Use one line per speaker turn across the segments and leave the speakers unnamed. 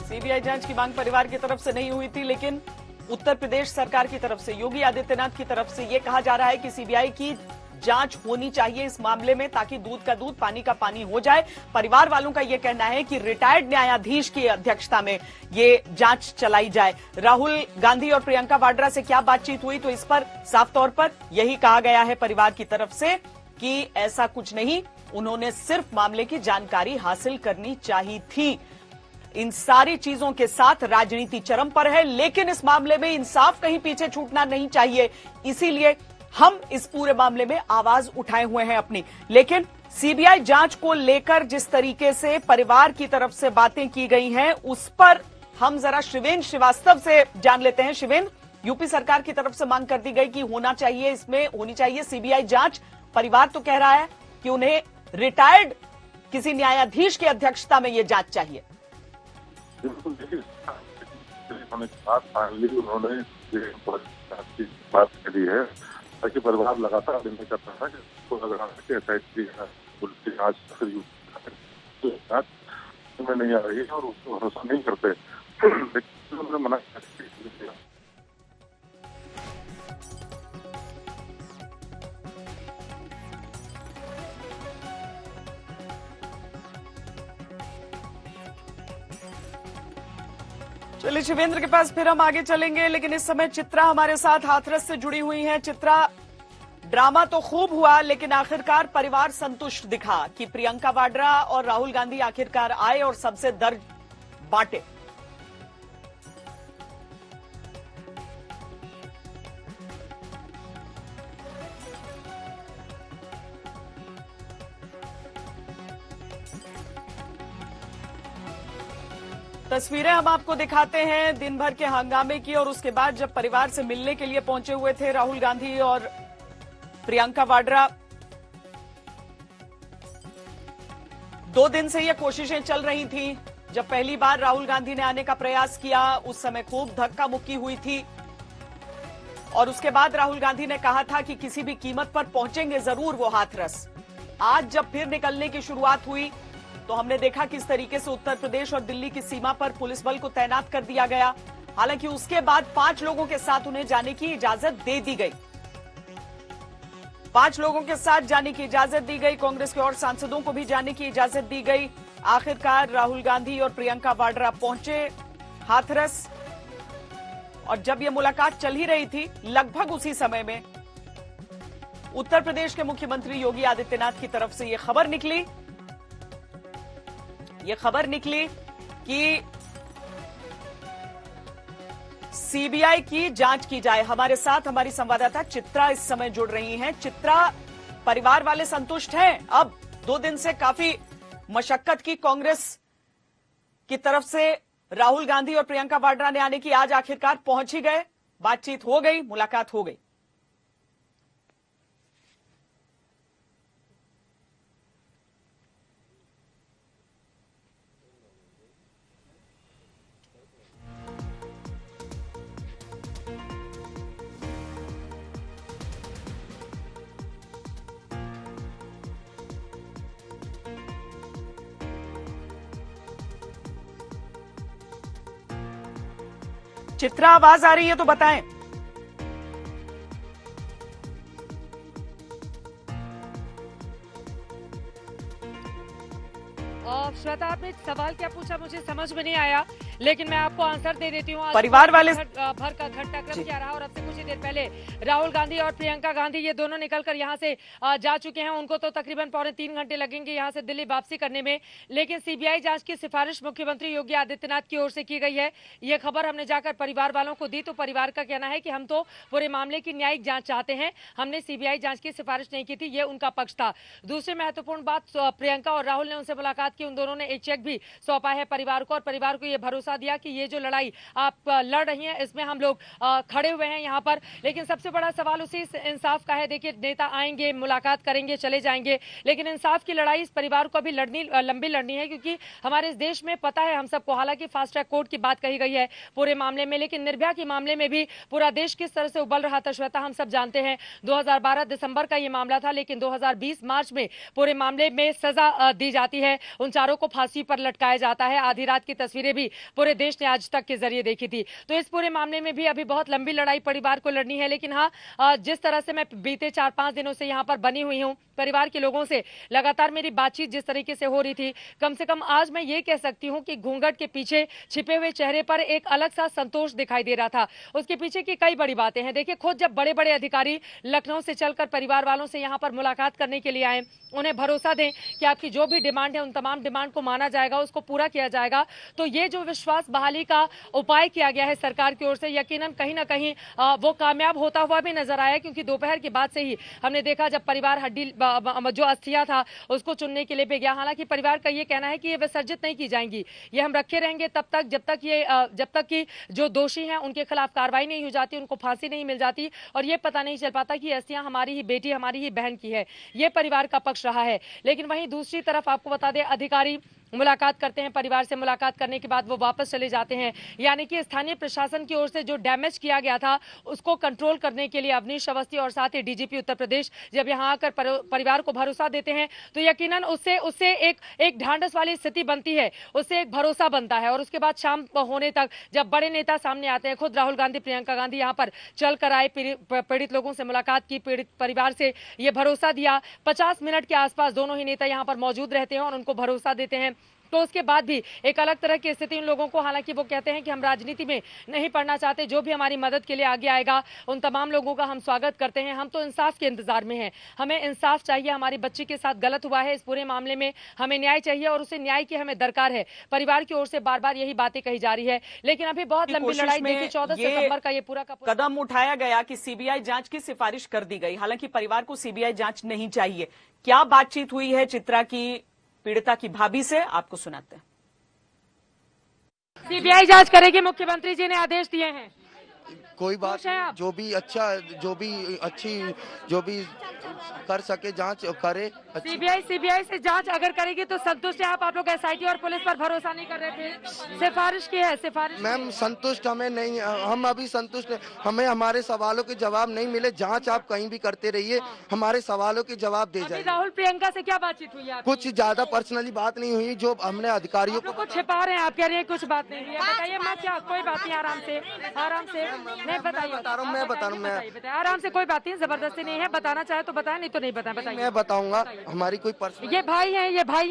CBI जांच की मांग परिवार की तरफ से नहीं हुई थी, लेकिन उत्तर प्रदेश सरकार की तरफ से, योगी आदित्यनाथ की तरफ से यह कहा जा रहा है कि सीबीआई की जांच होनी चाहिए इस मामले में, ताकि दूध का दूध पानी का पानी हो जाए। परिवार वालों का यह कहना है कि रिटायर्ड न्यायाधीश की अध्यक्षता में ये जांच चलाई जाए। राहुल गांधी और प्रियंका वाड्रा से क्या बातचीत हुई, तो इस पर साफ तौर पर यही कहा गया है परिवार की तरफ से कि ऐसा कुछ नहीं, उन्होंने सिर्फ मामले की जानकारी हासिल करनी चाहिए थी। इन सारी चीजों के साथ राजनीति चरम पर है, लेकिन इस मामले में इंसाफ कहीं पीछे छूटना नहीं चाहिए, इसीलिए हम इस पूरे मामले में आवाज उठाए हुए हैं अपनी। लेकिन सीबीआई जांच को लेकर जिस तरीके से परिवार की तरफ से बातें की गई हैं, उस पर हम जरा शिवेंद्र श्रीवास्तव से जान लेते हैं। शिवेंद्र, यूपी सरकार की तरफ से मांग कर दी गई कि होना चाहिए, इसमें होनी चाहिए सीबीआई जांच। परिवार तो कह रहा है कि उन्हें रिटायर्ड किसी न्यायाधीश की अध्यक्षता में यह जांच चाहिए।
बिल्कुल, देखिए उन्होंने बात करी है, ताकि परिवार लगातार निर्णय करता था कि उसको लग रहा है कि एसआईटी पुलिस की जांच में नहीं आ रही है और उसको भरोसा नहीं करते, लेकिन उन्होंने मना किया।
चलिए शिवेंद्र के पास फिर हम आगे चलेंगे, लेकिन इस समय चित्रा हमारे साथ हाथरस से जुड़ी हुई हैं। चित्रा, ड्रामा तो खूब हुआ, लेकिन आखिरकार परिवार संतुष्ट दिखा कि प्रियंका वाड्रा और राहुल गांधी आखिरकार आए और सबसे दर्द बांटे। तस्वीरें हम आपको दिखाते हैं दिन भर के हंगामे की, और उसके बाद जब परिवार से मिलने के लिए पहुंचे हुए थे राहुल गांधी और प्रियंका वाड्रा। 2 दिन से ये कोशिशें चल रही थी। जब पहली बार राहुल गांधी ने आने का प्रयास किया, उस समय खूब धक्का मुक्की हुई थी, और उसके बाद राहुल गांधी ने कहा था कि किसी भी कीमत पर पहुंचेंगे जरूर वो हाथरस। आज जब फिर निकलने की शुरुआत हुई, तो हमने देखा किस तरीके से उत्तर प्रदेश और दिल्ली की सीमा पर पुलिस बल को तैनात कर दिया गया। हालांकि उसके बाद 5 लोगों के साथ उन्हें जाने की इजाजत दे दी गई। 5 लोगों के साथ जाने की इजाजत दी गई, कांग्रेस के और सांसदों को भी जाने की इजाजत दी गई। आखिरकार राहुल गांधी और प्रियंका वाड्रा पहुंचे हाथरस, और जब यह मुलाकात चल ही रही थी, लगभग उसी समय में उत्तर प्रदेश के मुख्यमंत्री योगी आदित्यनाथ की तरफ से यह खबर निकली कि सीबीआई की जांच की जाए। हमारे साथ हमारी संवाददाता चित्रा इस समय जुड़ रही हैं। चित्रा, परिवार वाले संतुष्ट हैं? अब 2 दिन से काफी मशक्कत की कांग्रेस की तरफ से राहुल गांधी और प्रियंका वाड्रा ने आने की, आज आखिरकार पहुंच ही गए, बातचीत हो गई, मुलाकात हो गई। चित्रा, आवाज आ रही है तो बताएं।
श्वेता, आपने सवाल क्या पूछा मुझे समझ में नहीं आया, लेकिन मैं आपको आंसर दे देती हूँ।
परिवार वाले
भर का घटनाक्रम क्या रहा, और अब से कुछ ही देर पहले राहुल गांधी और प्रियंका गांधी ये दोनों निकलकर यहाँ से जा चुके हैं। उनको तो तकरीबन 2.25 घंटे लगेंगे यहाँ से दिल्ली वापसी करने में, लेकिन सीबीआई जांच की सिफारिश मुख्यमंत्री योगी आदित्यनाथ की ओर से की गई है। ये खबर हमने जाकर परिवार वालों को दी, तो परिवार का कहना है कि हम तो पूरे मामले की न्यायिक जांच चाहते हैं, हमने सीबीआई जांच की सिफारिश नहीं की थी, ये उनका पक्ष था। दूसरी महत्वपूर्ण बात, प्रियंका और राहुल ने उनसे मुलाकात की, उन दोनों ने एक चेक भी सौंपा है परिवार को, और परिवार को यह भरोसा दिया कि ये जो लड़ाई आप लड़ रही हैं, इसमें हम लोग खड़े हुए हैं यहाँ पर। लेकिन सबसे बड़ा सवाल उसी इंसाफ का है। देखिए, नेता आएंगे, मुलाकात करेंगे, चले जाएंगे, लेकिन इंसाफ की लड़ाई इस परिवार को अभी लंबी लड़नी है, क्योंकि हमारे इस देश में पता है हम सबको, हालांकि फास्ट ट्रैक कोर्ट की बात कही गई है पूरे मामले में, लेकिन निर्भया के मामले में भी पूरा देश किस तरह से उबल रहा था श्वेता, हम सब जानते हैं। 2012 दिसंबर का ये मामला था, लेकिन 2020 मार्च में पूरे मामले में सजा दी जाती है उन चारों को फांसी पर लटकाया जाता है। आधी रात की तस्वीरें भी पूरे देश ने आज तक के जरिए देखी थी। तो इस पूरे मामले में भी अभी बहुत लंबी लड़ाई परिवार को लड़नी है। लेकिन हाँ, जिस तरह से मैं बीते 4-5 दिनों से यहाँ पर बनी हुई हूँ, परिवार के लोगों से लगातार मेरी बातचीत जिस तरीके से हो रही थी, कम से कम आज मैं ये कह सकती हूँ कि घूंघट के पीछे छिपे हुए चेहरे पर एक अलग सा संतोष दिखाई दे रहा था। उसके पीछे की कई बड़ी बातें हैं। देखिए, खुद जब बड़े बड़े अधिकारी लखनऊ से चलकर परिवार वालों से यहाँ पर मुलाकात करने के लिए आए, उन्हें भरोसा दें कि आपकी जो भी डिमांड है उन तमाम डिमांड को माना जाएगा, उसको पूरा किया जाएगा, तो ये जो विश्वास बहाली का उपाय किया गया है सरकार की ओर से, यकीनन कहीं ना कहीं वो कामयाब होता हुआ भी नजर आया। क्योंकि दोपहर के बाद से ही हमने देखा जब परिवार हड्डी जो अस्थियां था उसको चुनने के लिए भी गया। हालांकि परिवार का ये कहना है कि ये विसर्जित नहीं की जाएंगी, ये हम रखे रहेंगे तब तक जब तक कि जो दोषी हैं उनके खिलाफ कार्रवाई नहीं हो जाती, उनको फांसी नहीं मिल जाती और ये पता नहीं चल पाता कि अस्थियां हमारी ही बेटी, हमारी ही बहन की है। ये परिवार का पक्ष रहा है। लेकिन वहीं दूसरी तरफ आपको बता दें, अधिकारी मुलाकात करते हैं, परिवार से मुलाकात करने के बाद वो वापस चले जाते हैं। यानी कि स्थानीय प्रशासन की ओर से जो डैमेज किया गया था उसको कंट्रोल करने के लिए अवनीश अवस्थी और साथ ही डीजीपी उत्तर प्रदेश जब यहाँ आकर परिवार को भरोसा देते हैं तो यकीनन उससे एक ढांढस वाली स्थिति बनती है, उससे एक भरोसा बनता है। और उसके बाद शाम होने तक जब बड़े नेता सामने आते हैं, खुद राहुल गांधी, प्रियंका गांधी यहाँ पर चल कर आए, पीड़ित लोगों से मुलाकात की, पीड़ित परिवार से ये भरोसा दिया। 50 मिनट के आसपास दोनों ही नेता यहाँ पर मौजूद रहते हैं और उनको भरोसा देते हैं। तो उसके बाद भी एक अलग तरह की स्थिति उन लोगों को, हालांकि वो कहते हैं कि हम राजनीति में नहीं पड़ना चाहते, जो भी हमारी मदद के लिए आगे आएगा उन तमाम लोगों का हम स्वागत करते हैं। हम तो इंसाफ के इंतजार में हैं, हमें इंसाफ चाहिए। हमारी बच्ची के साथ गलत हुआ है, इस पूरे मामले में हमें न्याय चाहिए और उसे न्याय की हमें दरकार है। परिवार की ओर से बार बार यही बातें कही जा रही है। लेकिन अभी बहुत लंबी लड़ाई देखिए, 14 सितंबर का ये पूरा का पूरा
कदम उठाया गया कि सीबीआई जांच की सिफारिश कर दी गई। हालांकि परिवार को सीबीआई जांच नहीं चाहिए। क्या बातचीत हुई है चित्रा की पीड़िता की भाभी से, आपको सुनाते हैं।
सीबीआई जांच करेगी, मुख्यमंत्री जी ने आदेश दिए हैं।
कोई बात नहीं, जो भी अच्छी जो भी कर सके जांच करे।
सीबीआई से जांच अगर करेगी तो संतुष्ट है आप लोग एसआईटी और पुलिस पर भरोसा नहीं कर रहे थे, सिफारिश की है, सिफारिश।
मैम संतुष्ट हमें नहीं, हम अभी संतुष्ट हैं। हमें हमारे सवालों के जवाब नहीं मिले। जांच आप कहीं भी करते रहिए, हमारे सवालों के जवाब दे जाइए।
राहुल प्रियंका से क्या बातचीत हुई है?
कुछ ज्यादा पर्सनली बात नहीं हुई, जो हमने अधिकारियों
को छिपा रहे हैं। आप कह रहे हैं कुछ बात नहीं हुई है, बताइए। मैं क्या, कोई बात नहीं, आराम से नहीं बताइए,
बता रहा हूँ मैं
आराम से, कोई बात नहीं, जबरदस्ती नहीं है। बताना चाहे तो बताए, नहीं तो नहीं बताए।
मैं बताऊंगा। हमारी कोई पर्सनल,
ये भाई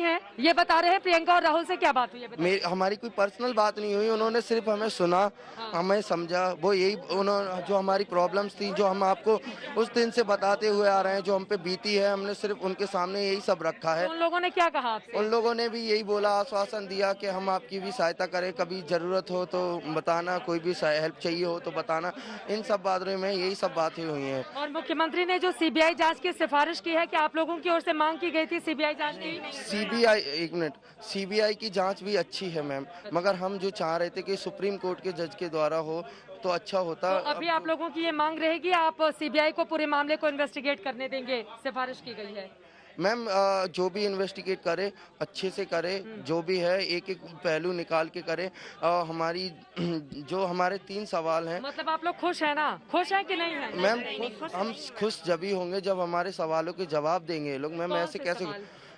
हैं, ये बता रहे हैं प्रियंका और राहुल से क्या बात हुई है?
हमारी कोई पर्सनल बात नहीं हुई। उन्होंने सिर्फ हमें सुना, हमें समझा। वो यही उन्होंने जो हमारी प्रॉब्लम्स थी, जो हम आपको उस दिन से बताते हुए आ रहे हैं, जो हम पे बीती है, हमने सिर्फ उनके सामने यही सब रखा है।
उन लोगों ने क्या कहा आपसे?
उन लोगों ने भी यही बोला, आश्वासन दिया कि हम आपकी भी सहायता करें, कभी जरूरत हो तो बताना, कोई भी हेल्प चाहिए हो तो बताना। इन सब बातों में यही सब बातें हुई हैं।
और मुख्यमंत्री ने जो सीबीआई जांच की सिफारिश की है कि आप लोगों की ओर से मांग की गई थी सीबीआई जांच की?
सीबीआई की जांच भी अच्छी है मैम, मगर हम जो चाह रहे थे कि सुप्रीम कोर्ट के जज के द्वारा हो तो अच्छा होता।
तो अभी आप लोगों की ये मांग रहेगी, आप सीबीआई को पूरे मामले को इन्वेस्टिगेट करने देंगे? सिफारिश की गई है
मैम, जो भी इन्वेस्टिगेट करे अच्छे से करे, जो भी है एक एक पहलू निकाल के करे। हमारी जो हमारे 3 सवाल हैं।
मतलब आप लोग खुश हैं ना? खुश हैं कि नहीं है?
मैम हम खुश जब ही होंगे जब हमारे सवालों के जवाब देंगे ये लोग। मैम ऐसे कैसे?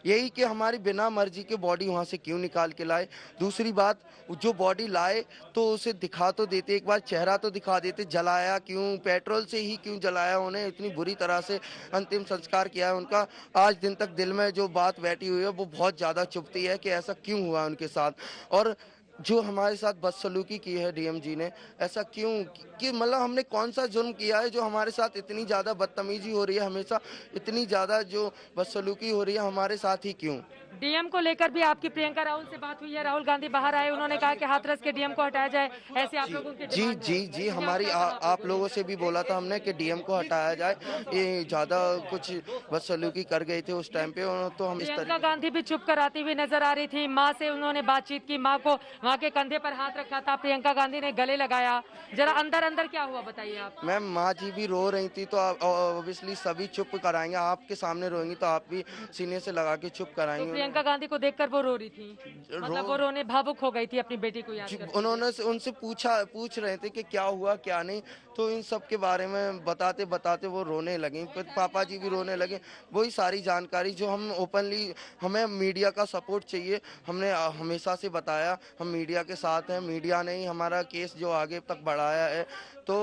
यही कि हमारी बिना मर्जी के बॉडी वहाँ से क्यों निकाल के लाए। दूसरी बात, जो बॉडी लाए तो उसे दिखा तो देते, एक बार चेहरा तो दिखा देते। जलाया क्यों? पेट्रोल से ही क्यों जलाया? उन्हें इतनी बुरी तरह से अंतिम संस्कार किया है उनका। आज दिन तक दिल में जो बात बैठी हुई है वो बहुत ज़्यादा चुभती है कि ऐसा क्यों हुआ उनके साथ। और जो हमारे साथ बदसलूकी की है डीएम जी ने, ऐसा क्यों कि मतलब हमने कौन सा जुर्म किया है जो हमारे साथ इतनी ज़्यादा बदतमीजी हो रही है, हमेशा इतनी ज़्यादा जो बदसलूकी हो रही है हमारे साथ ही क्यों?
डीएम को लेकर भी आपकी प्रियंका राहुल से बात हुई है? राहुल गांधी बाहर आए, उन्होंने कहा कि हाथरस के डीएम को हटाया जाए, ऐसे आप लोगों की
जी हमारी आप लोगों से भी बोला था हमने कि डीएम को हटाया जाए। ये ज़्यादा कुछ बदसलूकी कर गए थे उस टाइम पे, तो हम इस
प्रियंका गांधी भी चुप कर आती हुई नजर आ रही थी। माँ से उन्होंने बातचीत की, माँ को वहाँ के कंधे पर हाथ रखा था, प्रियंका गांधी ने गले लगाया। जरा अंदर अंदर क्या हुआ बताइए आप।
मैम माँ जी भी रो रही थी, तो ऑब्वियसली सभी चुप कराएंगे, आपके सामने रोएंगी तो आप भी सीने से लगा के चुप
तो
कराएंगे।
प्रियंका गांधी को देखकर वो रो रही थी, मतलब वो रोने भावुक हो गई थी अपनी बेटी को याद करके।
उन्होंने उनसे पूछ रहे थे कि क्या हुआ क्या नहीं, तो इन सब के बारे में बताते बताते वो रोने लगी, फिर पापा जी भी रोने लगे। वही सारी जानकारी जो हम ओपनली, हमें मीडिया का सपोर्ट चाहिए, हमने हमेशा से बताया हम मीडिया के साथ हैं, मीडिया ने ही हमारा केस जो आगे तक बढ़ाया है, तो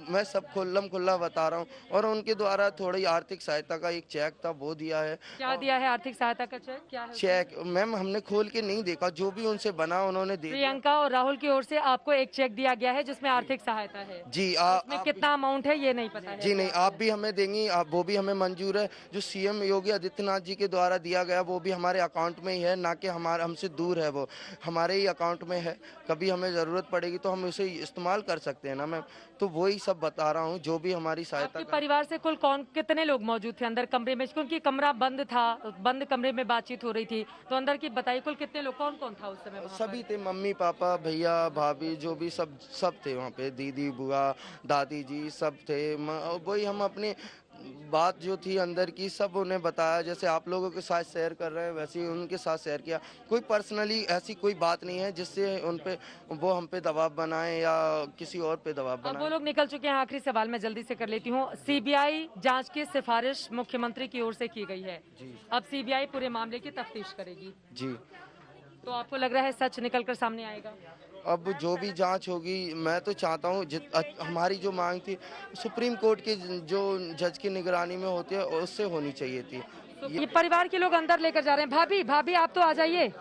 मैं सब खुल्लम खुल्ला बता रहा हूँ। और उनके द्वारा थोड़ी आर्थिक सहायता का एक चेक था वो दिया है।
क्या दिया है आर्थिक सहायता का चेक, क्या है?
चेक मैम हमने खोल के नहीं देखा, जो भी उनसे बना उन्होंने दे दिया।
प्रियंका और राहुल की ओर से आपको एक चेक दिया गया है जिसमें आर्थिक सहायता है
जी
उसमें कितना अमाउंट है ये नहीं पता है?
जी नहीं, आप भी हमें देंगी, वो भी हमें मंजूर है। जो सीएम योगी आदित्यनाथ जी के द्वारा दिया गया वो भी हमारे अकाउंट में ही है, ना कि हमारे हमसे दूर है, वो हमारे ही अकाउंट में है। कभी हमें ज़रूरत पड़ेगी तो हम उसे इस्तेमाल कर सकते हैं ना मैम, तो वही सब बता रहा हूँ जो भी हमारी सहायता।
आपके परिवार से कुल कितने लोग मौजूद थे अंदर कमरे में, क्योंकि कमरा बंद था, बंद कमरे में बातचीत हो रही थी, तो अंदर की बताइए कुल कितने लोग, कौन कौन था उस समय वहाँ पर?
सभी थे, मम्मी पापा भैया भाभी जो भी सब थे वहाँ पे, दीदी बुआ दादी जी सब थे। वही हम अपनी बात जो थी अंदर की सब उन्हें बताया, जैसे आप लोगों के साथ शेयर कर रहे हैं वैसे ही उनके साथ शेयर किया। कोई पर्सनली ऐसी कोई बात नहीं है जिससे उन पे वो हम पे दबाव बनाए या किसी और पे दबाव
अब वो
बनाए।
लोग निकल चुके हैं। आखिरी सवाल मैं जल्दी से कर लेती हूँ। सीबीआई जांच की सिफारिश मुख्यमंत्री की ओर से की गई है, अब सीबीआई पूरे मामले की तफ्तीश करेगी,
जी,
तो आपको लग रहा है सच निकल कर सामने आएगा?
अब जो भी जांच होगी, मैं तो चाहता हूँ हमारी जो मांग थी सुप्रीम कोर्ट के जो जज की निगरानी में होती है उससे होनी चाहिए थी।
तो ये परिवार के लोग अंदर लेकर जा रहे हैं। भाभी भाभी आप तो आ जाइए,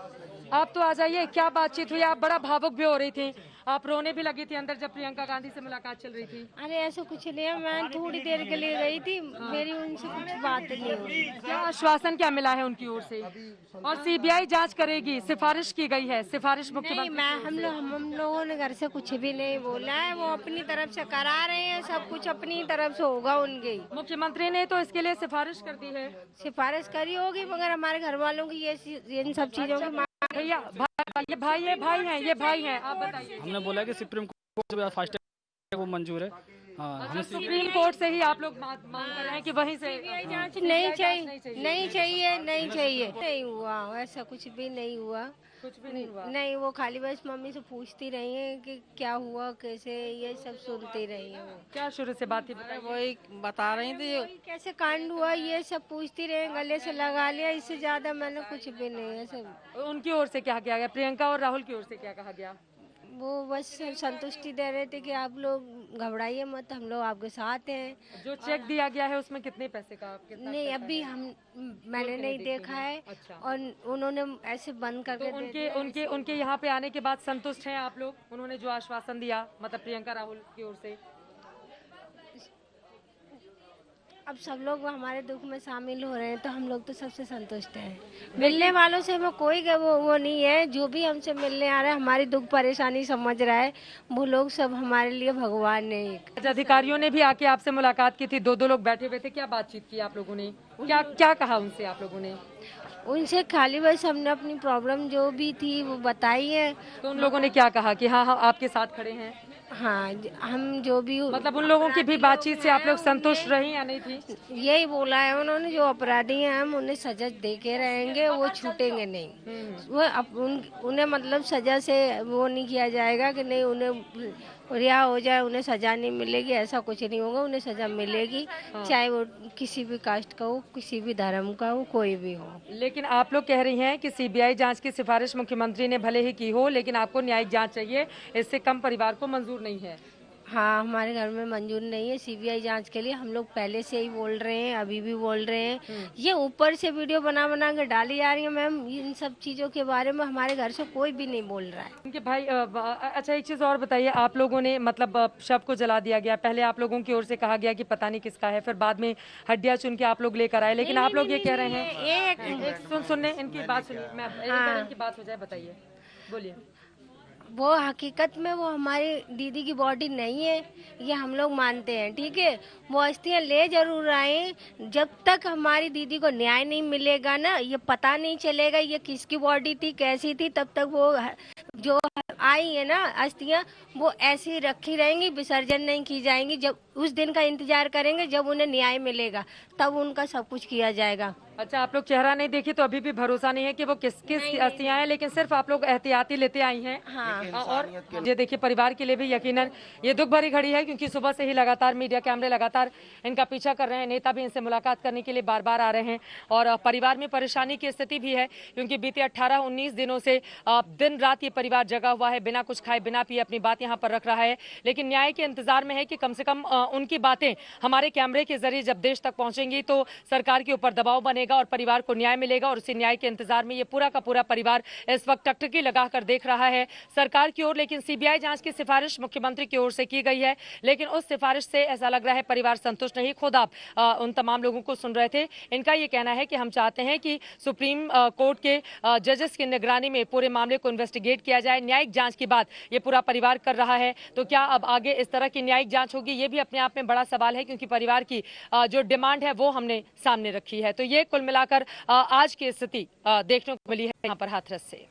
आप तो आ जाइए। क्या बातचीत हुई? आप बड़ा भावुक भी हो रही थी, आप रोने भी लगी थी अंदर जब प्रियंका गांधी से मुलाकात चल रही थी।
अरे ऐसा कुछ नहीं है, मैं थोड़ी देर के लिए गई थी, मेरी उनसे कुछ बात नहीं हुई।
क्या आश्वासन क्या मिला है उनकी ओर से? और सीबीआई जांच करेगी, सिफारिश की गई है, सिफारिश
नहीं,
मुख्यमंत्री
मैं हम लोगों ने घर से कुछ भी नहीं बोला है, वो अपनी तरफ से करा रहे हैं, सब कुछ अपनी तरफ से होगा उनके।
मुख्यमंत्री ने तो इसके लिए सिफारिश कर दी है।
सिफारिश करी होगी, मगर हमारे घर वालों की ये इन सब चीजों की
भैया ये भाई हैं, आप बताइए।
हमने बोला कि सुप्रीम कोर्ट से फास्ट ट्रैक वो मंजूर है। हाँ, हमें
सुप्रीम कोर्ट से ही आप लोग मांग कर रहे हैं कि वहीं से
जांच नहीं चाहिए, नहीं हुआ, ऐसा कुछ भी नहीं हुआ,
कुछ भी नहीं हुआ।
नहीं। वो खाली बस मम्मी से पूछती रही है कि क्या हुआ कैसे, ये सब सुनती रही है वो।
क्या शुरू से बात थी बताइए?
वही बता रही थी,
कैसे कांड हुआ ये सब पूछती रहे, गले से लगा लिया, इससे ज्यादा मैंने कुछ भी नहीं है। सब
उनकी ओर से क्या किया गया? प्रियंका और राहुल की ओर से क्या कहा गया?
वो बस संतुष्टि दे रहे थे कि आप लोग घबराइए मत, हम लोग आपके साथ हैं।
जो चेक दिया गया है उसमें कितने पैसे का? कितना
नहीं,
पैसा
अभी मैंने नहीं देखा है।
अच्छा।
और उन्होंने ऐसे बंद करके
तो
दे दिया।
उनके यहाँ पे आने के बाद संतुष्ट हैं आप लोग? उन्होंने जो आश्वासन दिया, मतलब प्रियंका राहुल की ओर से?
अब सब लोग हमारे दुख में शामिल हो रहे हैं तो हम लोग तो सबसे संतुष्ट हैं। मिलने वालों से हमें कोई वो नहीं है, जो भी हमसे मिलने आ रहा है हमारी दुख परेशानी समझ रहा है, वो लोग सब हमारे लिए भगवान है एक।
अधिकारियों ने भी आके आपसे मुलाकात की थी, दो लोग बैठे हुए थे, क्या बातचीत की आप लोगों ने? क्या कहा उनसे आप लोगों ने?
उनसे खाली बस हमने अपनी प्रॉब्लम जो भी थी वो बताई है।
तो उन लोगों ने क्या कहा कि हाँ आपके साथ खड़े हैं?
हाँ, हम जो भी,
मतलब उन लोगों की भी बातचीत से आप लोग संतुष्ट रही या नहीं थी?
यही बोला है उन्होंने, जो अपराधी हैं हम उन्हें सजा दे के रहेंगे, वो छूटेंगे नहीं। वो उन्हें मतलब सजा से वो नहीं किया जाएगा कि नहीं उन्हें रिहा हो जाए, उन्हें सजा नहीं मिलेगी, ऐसा कुछ नहीं होगा, उन्हें सजा मिलेगी। चाहे वो किसी भी कास्ट का हो, किसी भी धर्म का हो, कोई भी हो।
लेकिन आप लोग कह रही हैं कि सीबीआई जांच की सिफारिश मुख्यमंत्री ने भले ही की हो, लेकिन आपको न्यायिक जांच चाहिए, इससे कम परिवार को मंजूर नहीं है।
हाँ, हमारे घर में मंजूर नहीं है सीबीआई जांच के लिए। हम लोग पहले से ही बोल रहे हैं, अभी भी बोल रहे हैं। ये ऊपर से वीडियो बना के डाली जा रही है मैम, इन सब चीजों के बारे में हमारे घर से कोई भी नहीं बोल रहा है।
उनके भाई अच्छा एक चीज और बताइए, आप लोगों ने मतलब शव को जला दिया गया, पहले आप लोगों की ओर से कहा गया कि पता नहीं किसका है, फिर बाद में हड्डियां चुन के आप लोग लेकर आए, लेकिन आप लोग ये कह रहे हैं सुनने इनकी बात सुनिए, मैं इनकी बात हो जाए, बताइए, बोलिए।
वो हकीकत में वो हमारी दीदी की बॉडी नहीं है, ये हम लोग मानते हैं, ठीक है। वो अस्थियां ले जरूर आए, जब तक हमारी दीदी को न्याय नहीं मिलेगा ना, ये पता नहीं चलेगा ये किसकी बॉडी थी, कैसी थी, तब तक वो जो आई है ना अस्थियां, वो ऐसी ही रखी रहेंगी, विसर्जन नहीं की जाएंगी। जब उस दिन का इंतजार करेंगे जब उन्हें न्याय मिलेगा, तब उनका सब कुछ किया जाएगा।
अच्छा, आप लोग चेहरा नहीं देखी तो अभी भी भरोसा नहीं है कि वो किस अस्थियां हैं, लेकिन सिर्फ आप लोग एहतियाती लेते आई हैं।
हाँ।
और ये देखिए, परिवार के लिए भी यकीनन ये दुख भरी घड़ी है, क्योंकि सुबह से ही लगातार मीडिया कैमरे लगातार इनका पीछा कर रहे हैं। नेता भी इनसे मुलाकात करने के लिए बार बार आ रहे हैं और परिवार में परेशानी की स्थिति भी है, क्योंकि बीते 18-19 दिनों से दिन रात ये परिवार जगा हुआ है, बिना कुछ खाए बिना पिए अपनी बात यहाँ पर रख रहा है। लेकिन न्याय के इंतजार में है कि कम से कम उनकी बातें हमारे कैमरे के जरिए जब देश तक पहुंचेंगी तो सरकार के ऊपर दबाव बनेगा और परिवार को न्याय मिलेगा। और उसी न्याय के इंतजार में ये पूरा का पूरा परिवार इस वक्त टकटकी लगाकर देख रहा है सरकार की ओर। लेकिन सीबीआई जांच की सिफारिश मुख्यमंत्री की ओर से की गई है, लेकिन उस सिफारिश से ऐसा लग रहा है परिवार संतुष्ट नहीं। खुद आप उन तमाम लोगों को सुन रहे थे, इनका ये कहना है कि हम चाहते हैं कि सुप्रीम कोर्ट के जजेस की निगरानी में पूरे मामले को इन्वेस्टिगेट किया जाए। न्यायिक जांच की बात ये पूरा परिवार कर रहा है, तो क्या अब आगे इस तरह की न्यायिक जांच होगी, ये भी अपने आप में बड़ा सवाल है, क्योंकि परिवार की जो डिमांड है वो हमने सामने रखी है। तो ये कुल मिलाकर आज की स्थिति देखने को मिली है यहाँ पर हाथरस से।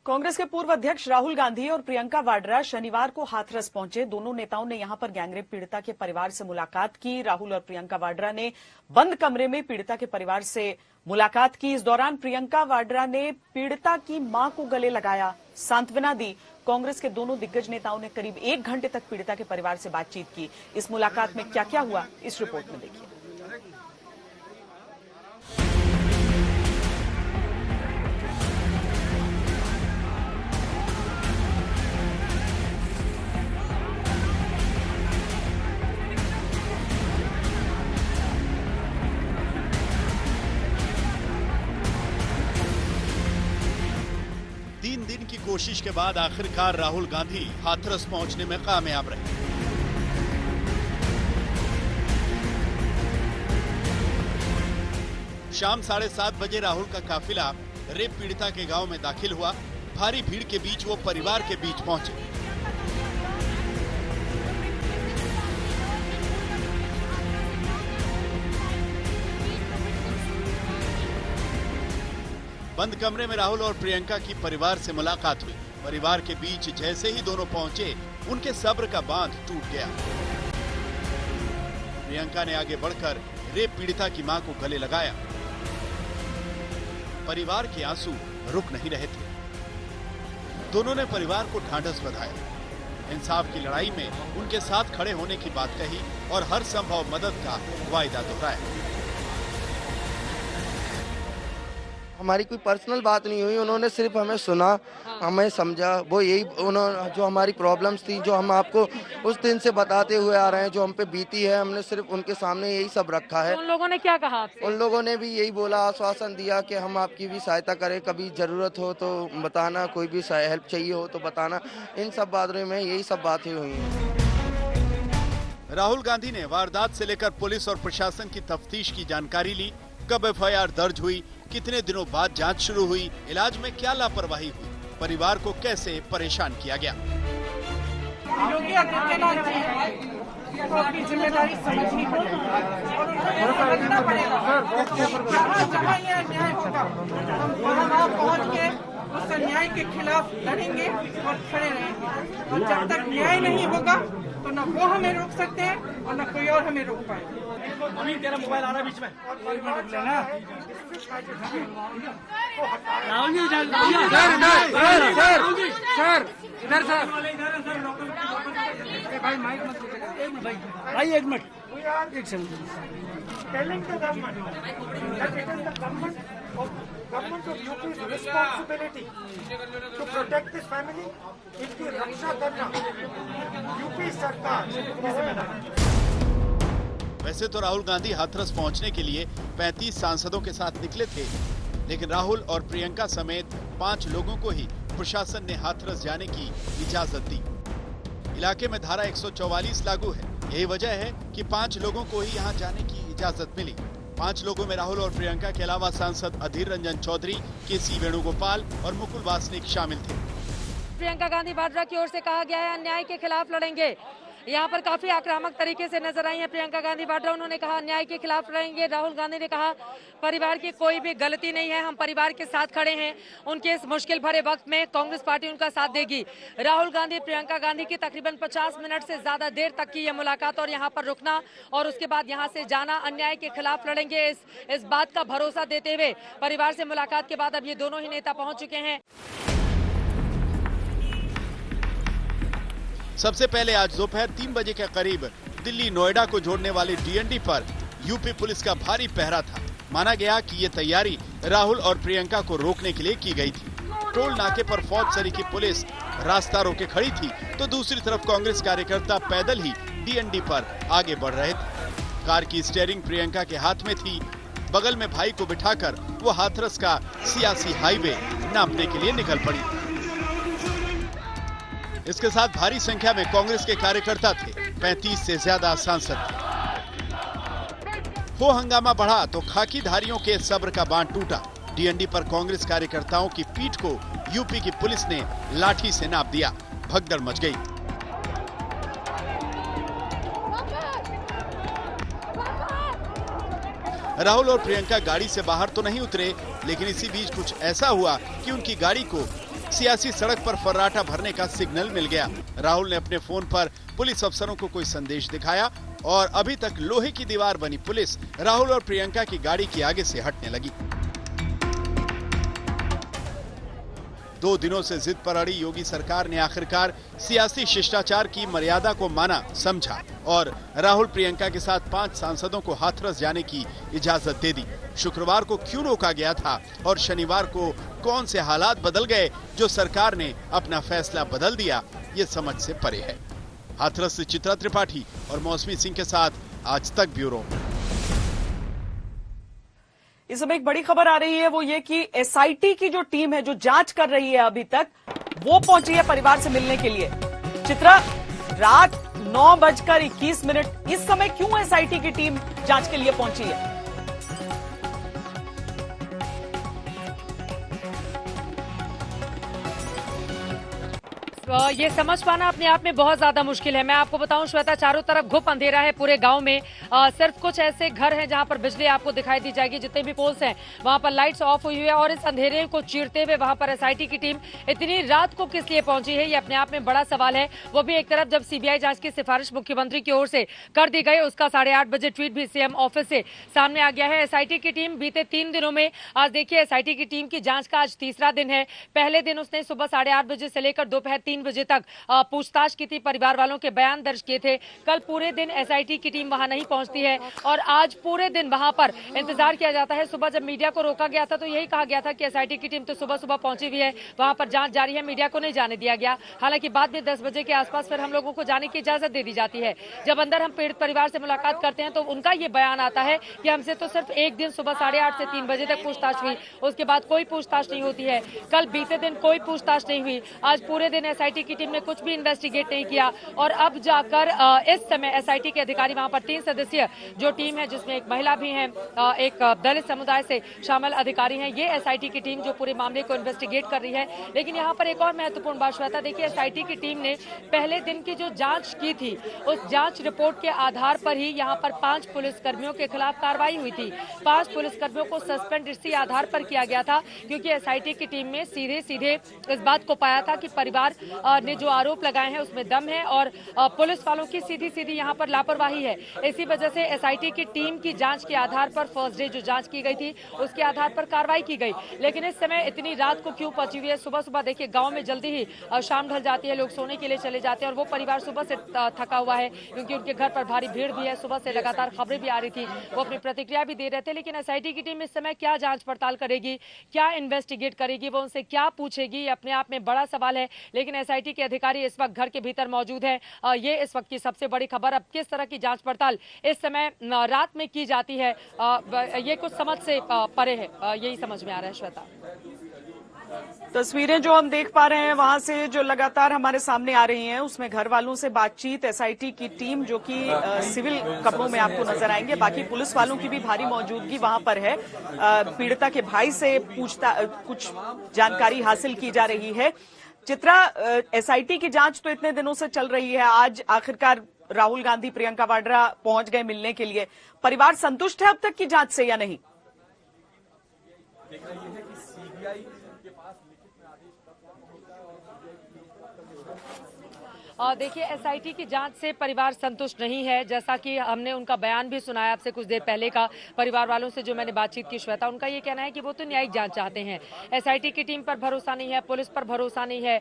कांग्रेस के पूर्व अध्यक्ष राहुल गांधी और प्रियंका वाड्रा शनिवार को हाथरस पहुंचे। दोनों नेताओं ने यहां पर गैंगरेप पीड़िता के परिवार से मुलाकात की। राहुल और प्रियंका वाड्रा ने बंद कमरे में पीड़िता के परिवार से मुलाकात की। इस दौरान प्रियंका वाड्रा ने पीड़िता की मां को गले लगाया, सांत्वना दी। कांग्रेस के दोनों दिग्गज नेताओं ने करीब 1 घंटे तक पीड़िता के परिवार से बातचीत की। इस मुलाकात में क्या क्या हुआ, इस रिपोर्ट में देखिए।
3 दिन की कोशिश के बाद आखिरकार राहुल गांधी हाथरस पहुंचने में कामयाब रहे। शाम 7:30 बजे राहुल का काफिला रेप पीड़िता के गांव में दाखिल हुआ। भारी भीड़ के बीच वो परिवार के बीच पहुंचे। बंद कमरे में राहुल और प्रियंका की परिवार से मुलाकात हुई। परिवार के बीच जैसे ही दोनों पहुंचे, उनके सब्र का बांध टूट गया। प्रियंका ने आगे बढ़कर रेप पीड़िता की मां को गले लगाया। परिवार के आंसू रुक नहीं रहे थे। दोनों ने परिवार को ढांढस बंधाया। इंसाफ की लड़ाई में उनके साथ खड़े होने की बात कही और हर संभव मदद का वायदा दोहराया।
हमारी कोई पर्सनल बात नहीं हुई, उन्होंने सिर्फ हमें सुना, हमें समझा। वो यही उन्होंने जो हमारी प्रॉब्लम्स थी, जो हम आपको उस दिन से बताते हुए आ रहे हैं, जो हम पे बीती है, हमने सिर्फ उनके सामने यही सब रखा है।
उन लोगों ने क्या कहा आपसे?
उन लोगों ने भी यही बोला, आश्वासन दिया कि हम आपकी भी सहायता करें, कभी जरूरत हो तो बताना, कोई भी हेल्प चाहिए हो तो बताना। इन सब बातों में यही सब बातें हुई हैं।
राहुल गांधी ने वारदात से लेकर पुलिस और प्रशासन की तफ्तीश की जानकारी ली। कब एफआईआर दर्ज हुई, कितने दिनों बाद जांच शुरू हुई, इलाज में क्या लापरवाही हुई, परिवार को कैसे परेशान किया गया।
योगी आदित्यनाथ जी को अपनी जिम्मेदारी समझनी पड़ेगी और उनको समझना पड़ेगा। जहाँ ये अन्याय होगा, हम वहाँ पहुँच के उस अन्याय के खिलाफ लड़ेंगे और खड़े रहेंगे। और जब तक न्याय नहीं होगा तो न वो हमें रोक सकते हैं और न कोई और हमें रोक पाएगा।
अभी तेरा मोबाइल आ रहा है बीच में। सर इधर सर भाई माइक मत भाई, 1 minute, 1 second.
Telling the government that it is the government of UP's responsibility to protect this family, इनकी रक्षा करना यूपी सरकार की जिम्मेदारी।
वैसे तो राहुल गांधी हाथरस पहुंचने के लिए 35 सांसदों के साथ निकले थे, लेकिन राहुल और प्रियंका समेत 5 लोगों को ही प्रशासन ने हाथरस जाने की इजाजत दी। इलाके में धारा 144 लागू है। यही वजह है कि 5 लोगों को ही यहां जाने की इजाजत मिली। 5 लोगों में राहुल और प्रियंका के अलावा सांसद अधीर रंजन चौधरी, केसी वेणुगोपाल और मुकुल वासनिक शामिल थे।
प्रियंका गांधी वाड्रा की ओर से कहा गया है अन्याय के खिलाफ लड़ेंगे। यहाँ पर काफी आक्रामक तरीके से नजर आई है प्रियंका गांधी वाड्रा। उन्होंने कहा अन्याय के खिलाफ लड़ेंगे। राहुल गांधी ने कहा परिवार की कोई भी गलती नहीं है, हम परिवार के साथ खड़े हैं। उनके इस मुश्किल भरे वक्त में कांग्रेस पार्टी उनका साथ देगी। राहुल गांधी प्रियंका गांधी की तकरीबन 50 मिनट से ज्यादा देर तक की यह मुलाकात और यहाँ पर रुकना और उसके बाद यहाँ से जाना, अन्याय के खिलाफ लड़ेंगे इस बात का भरोसा देते हुए परिवार से मुलाकात के बाद अब ये दोनों ही नेता पहुंच चुके हैं।
सबसे पहले आज दोपहर 3 बजे के करीब दिल्ली नोएडा को जोड़ने वाली डीएनडी पर यूपी पुलिस का भारी पहरा था। माना गया कि ये तैयारी राहुल और प्रियंका को रोकने के लिए की गई थी। टोल नाके पर फौज सरीखी पुलिस रास्ता रोके खड़ी थी, तो दूसरी तरफ कांग्रेस कार्यकर्ता पैदल ही डीएनडी पर आगे बढ़ रहे थे। कार की स्टीयरिंग प्रियंका के हाथ में थी। बगल में भाई को बिठाकर वो हाथरस का सियासी हाईवे नापने के लिए निकल पड़ी। इसके साथ भारी संख्या में कांग्रेस के कार्यकर्ता थे। 35 से ज्यादा सांसद थे। हो हंगामा बढ़ा तो खाकीधारियों के सब्र का बांध टूटा। डीएनडी पर कांग्रेस कार्यकर्ताओं की पीठ को यूपी की पुलिस ने लाठी से नाप दिया। भगदड़ मच गई। राहुल और प्रियंका गाड़ी से बाहर तो नहीं उतरे, लेकिन इसी बीच कुछ ऐसा हुआ कि उनकी गाड़ी को सियासी सड़क पर फर्राटा भरने का सिग्नल मिल गया। राहुल ने अपने फोन पर पुलिस अफसरों को कोई संदेश दिखाया और अभी तक लोहे की दीवार बनी पुलिस राहुल और प्रियंका की गाड़ी के आगे से हटने लगी। 2 दिनों से जिद पर अड़ी योगी सरकार ने आखिरकार सियासी शिष्टाचार की मर्यादा को माना, समझा और राहुल प्रियंका के साथ 5 सांसदों को हाथरस जाने की इजाजत दे दी। शुक्रवार को क्यों रोका गया था और शनिवार को कौन से हालात बदल गए जो सरकार ने अपना फैसला बदल दिया, ये समझ से परे है। हाथरस से चित्रा त्रिपाठी और मौसमी सिंह के साथ आज तक ब्यूरो।
इस समय एक बड़ी खबर आ रही है, वो ये कि एसआईटी की जो टीम है जो जांच कर रही है अभी तक, वो पहुंची है परिवार से मिलने के लिए। चित्रा, रात 9:21 इस समय क्यों एसआईटी की टीम जांच के लिए पहुंची है?
ये समझ पाना अपने आप में बहुत ज्यादा मुश्किल है। मैं आपको बताऊं श्वेता, चारों तरफ घुप अंधेरा है पूरे गांव में। सिर्फ कुछ ऐसे घर हैं जहां पर बिजली आपको दिखाई दी जाएगी। जितने भी पोल्स हैं वहां पर लाइट्स ऑफ हुई है और इस अंधेरे को चीरते हुए वहां पर एसआईटी की टीम इतनी रात को किस लिए पहुंची है, ये अपने आप में बड़ा सवाल है। वो भी एक तरफ जब सीबीआई जांच की सिफारिश मुख्यमंत्री की ओर से कर दी गई, उसका 8:30 बजे ट्वीट भी सीएम ऑफिस से सामने आ गया है। एसआईटी की टीम बीते 3 दिनों में, आज देखिए एसआईटी की टीम की जांच का आज तीसरा दिन है। पहले दिन उसने सुबह 8:30 बजे से लेकर दोपहर 3 बजे तक पूछताछ की थी, परिवार वालों के बयान दर्ज किए थे। कल पूरे दिन एसआईटी की टीम वहां नहीं पहुंचती है और आज पूरे दिन वहां पर इंतजार किया जाता है। सुबह जब मीडिया को रोका गया था तो यही कहा गया था कि एसआईटी की टीम तो सुबह सुबह पहुंची हुई है, वहां पर जांच जारी है, मीडिया को नहीं जाने दिया गया। हालांकि बाद में 10 बजे के आसपास फिर हम लोगों को जाने की इजाजत दे दी जाती है। जब अंदर हम पीड़ित परिवार से मुलाकात करते हैं तो उनका ये बयान आता है कि हमसे तो सिर्फ एक दिन सुबह 8:30 से 3 बजे तक पूछताछ हुई, उसके बाद कोई पूछताछ नहीं होती है। कल बीते दिन कोई पूछताछ नहीं हुई। आज पूरे दिन एसआईटी की टीम ने कुछ भी इन्वेस्टिगेट नहीं किया और अब जाकर इस समय एसआईटी के अधिकारी वहां पर 3 सदस्यीय जो टीम है, जिसमें एक महिला भी है, एक दलित समुदाय से शामिल अधिकारी हैं, ये एसआईटी की टीम जो पूरे मामले को इन्वेस्टिगेट कर रही है। लेकिन यहाँ पर एक और महत्वपूर्ण बात श्वेता, देखिए एसआईटी की टीम ने पहले दिन की जो जांच की थी, उस जांच रिपोर्ट के आधार पर ही यहाँ पर 5 पुलिसकर्मियों के खिलाफ कार्रवाई हुई थी। 5 पुलिसकर्मियों को सस्पेंड इसी आधार पर किया गया था क्योंकि एसआईटी की टीम में सीधे सीधे इस बात को पाया था कि परिवार ने जो आरोप लगाए हैं उसमें दम है और पुलिस वालों की सीधी सीधी यहाँ पर लापरवाही है। इसी वजह से एसआईटी की टीम की जांच के आधार पर फर्स्ट डे जो जांच की गई थी उसके आधार पर कार्रवाई की गई। लेकिन इस समय इतनी रात को क्यों पहुंची हुई है? सुबह सुबह देखिए गांव में जल्दी ही शाम ढल जाती है, लोग सोने के लिए चले जाते हैं और वो परिवार सुबह से थका हुआ है क्योंकि उनके घर पर भारी भीड़ भी है। सुबह से लगातार खबरें भी आ रही थी, वो अपनी प्रतिक्रिया भी दे रहे थे। लेकिन एसआईटी की टीम इस समय क्या जांच पड़ताल करेगी, क्या इन्वेस्टिगेट करेगी, वो उनसे क्या पूछेगी, ये अपने आप में बड़ा सवाल है। लेकिन एसआईटी के अधिकारी इस वक्त घर के भीतर मौजूद है। ये इस वक्त की सबसे बड़ी खबर। अब किस तरह की जांच पड़ताल इस समय रात में की जाती है, ये कुछ समझ से परे है, यही समझ में आ रहा है। श्वेता,
तस्वीरें जो हम देख पा रहे हैं वहां से जो लगातार हमारे सामने आ रही हैं उसमें घर वालों से बातचीत, एसआईटी की टीम जो कि सिविल कपड़ों में आपको नजर आएंगे, बाकी पुलिस वालों की भी भारी मौजूदगी वहां पर है। पीड़िता के भाई से कुछ जानकारी हासिल की जा रही है। चित्रा, एसआईटी की जांच तो इतने दिनों से चल रही है, आज आखिरकार राहुल गांधी, प्रियंका वाड्रा पहुंच गए मिलने के लिए। परिवार संतुष्ट है अब तक की जांच से या नहीं?
देखिए, एसआईटी की जांच से परिवार संतुष्ट नहीं है। जैसा कि हमने उनका बयान भी सुनाया आपसे कुछ देर पहले का, परिवार वालों से जो मैंने बातचीत की श्वेता, उनका ये कहना है कि वो तो न्यायिक जांच चाहते हैं। एसआईटी की टीम पर भरोसा नहीं है, पुलिस पर भरोसा नहीं है।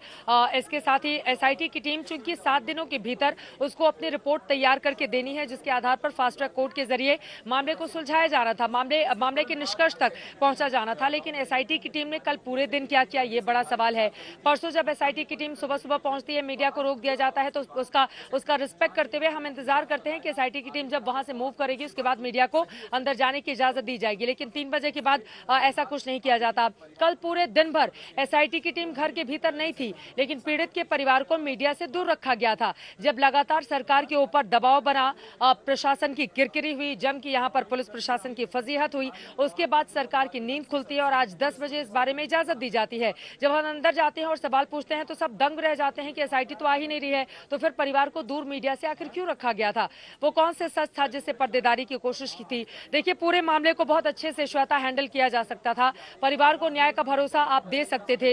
इसके साथ ही एसआईटी की टीम चूंकि 7 दिनों के भीतर उसको अपनी रिपोर्ट तैयार करके देनी है, जिसके आधार पर फास्ट ट्रैक कोर्ट के जरिए मामले को सुलझाया जाना था, मामले के निष्कर्ष तक पहुंचा जाना था। लेकिन एसआईटी की टीम ने कल पूरे दिन क्या किया, ये बड़ा सवाल है। परसों जब एसआईटी की टीम सुबह सुबह पहुंचती है, मीडिया को रोक दिया जाता है, तो उसका रिस्पेक्ट करते हुए हम इंतजार करते हैं कि एसआईटी की टीम जब वहां से मूव करेगी उसके बाद मीडिया को अंदर जाने की इजाजत दी जाएगी। लेकिन 3 बजे के बाद ऐसा कुछ नहीं किया जाता। कल पूरे दिन भर एसआईटी की टीम घर के भीतर नहीं थी, लेकिन पीड़ित के परिवार को मीडिया से दूर रखा गया था। जब लगातार सरकार के ऊपर दबाव बना, प्रशासन की किरकिरी हुई, जम की यहाँ पर पुलिस प्रशासन की फजीहत हुई, उसके बाद सरकार की नींद खुलती है और आज 10 बजे इस बारे में इजाजत दी जाती है। जब हम अंदर जाते हैं और सवाल पूछते हैं तो सब दंग रह जाते हैं कि एसआईटी तो आ ही नहीं रही है, तो फिर परिवार को दूर मीडिया से आखिर क्यों रखा गया था? वो कौन से सच था जिससे पर्देदारी की कोशिश की थी? देखिए, पूरे मामले को बहुत अच्छे से श्वेता हैंडल किया जा सकता था। परिवार को न्याय का भरोसा आप दे सकते थे,